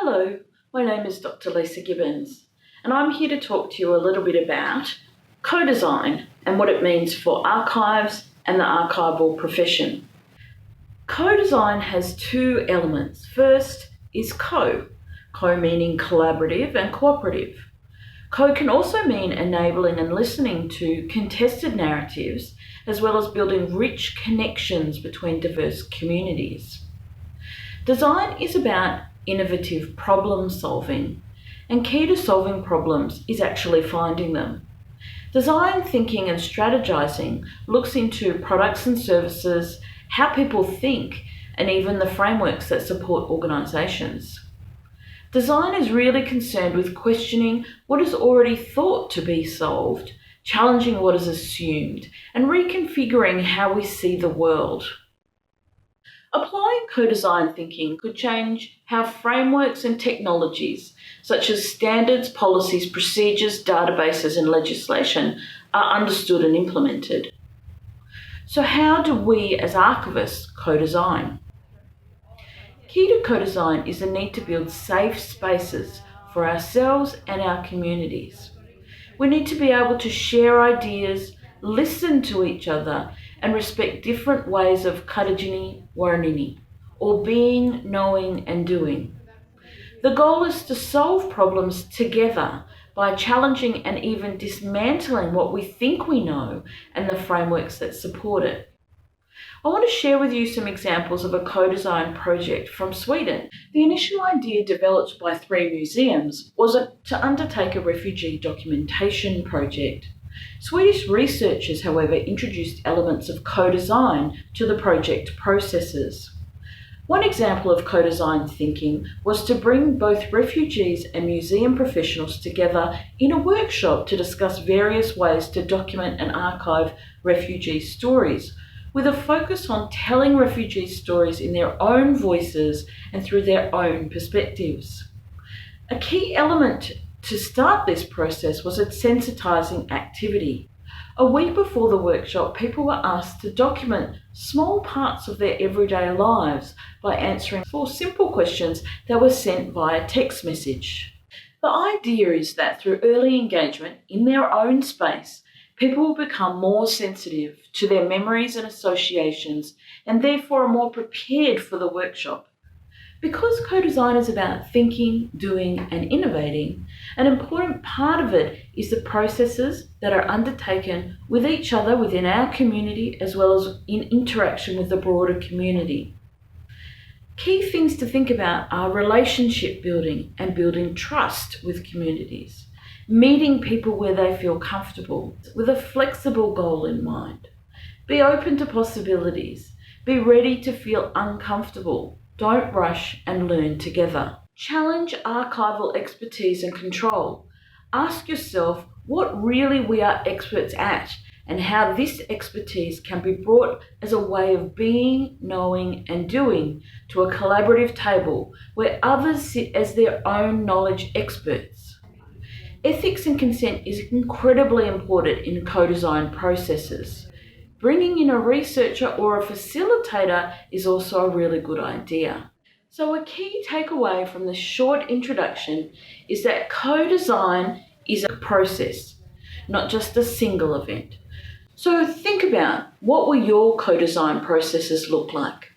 Hello, my name is Dr. Lisa Gibbons, and I'm here to talk to you a little bit about co-design and what it means for archives and the archival profession. Co-design has two elements. First is co meaning collaborative and cooperative. Co can also mean enabling and listening to contested narratives, as well as building rich connections between diverse communities. Design is about innovative problem solving, and key to solving problems is actually finding them. Design thinking and strategizing looks into products and services, how people think, and even the frameworks that support organizations. Design is really concerned with questioning what is already thought to be solved, challenging what is assumed, and reconfiguring how we see the world. Applying co-design thinking could change how frameworks and technologies, such as standards, policies, procedures, databases, and legislation, are understood and implemented. So how do we as archivists co-design? Key to co-design is the need to build safe spaces for ourselves and our communities. We need to be able to share ideas, listen to each other, and respect different ways of katajini waranini, or being, knowing, and doing. The goal is to solve problems together by challenging and even dismantling what we think we know and the frameworks that support it. I want to share with you some examples of a co-design project from Sweden. The initial idea developed by 3 museums was to undertake a refugee documentation project. Swedish researchers, however, introduced elements of co-design to the project processes. One example of co-design thinking was to bring both refugees and museum professionals together in a workshop to discuss various ways to document and archive refugee stories, with a focus on telling refugee stories in their own voices and through their own perspectives. A key element to start this process was a sensitizing activity. A week before the workshop, people were asked to document small parts of their everyday lives by answering 4 simple questions that were sent via text message. The idea is that through early engagement in their own space, people will become more sensitive to their memories and associations and therefore are more prepared for the workshop. Because co-design is about thinking, doing, and innovating, an important part of it is the processes that are undertaken with each other within our community as well as in interaction with the broader community. Key things to think about are relationship building and building trust with communities, meeting people where they feel comfortable with a flexible goal in mind. Be open to possibilities. Be ready to feel uncomfortable. Don't rush and learn together. Challenge archival expertise and control. Ask yourself what really we are experts at and how this expertise can be brought as a way of being, knowing, and doing to a collaborative table where others sit as their own knowledge experts. Ethics and consent is incredibly important in co-design processes. Bringing in a researcher or a facilitator is also a really good idea. So a key takeaway from this short introduction is that co-design is a process, not just a single event. So think about what will your co-design processes look like?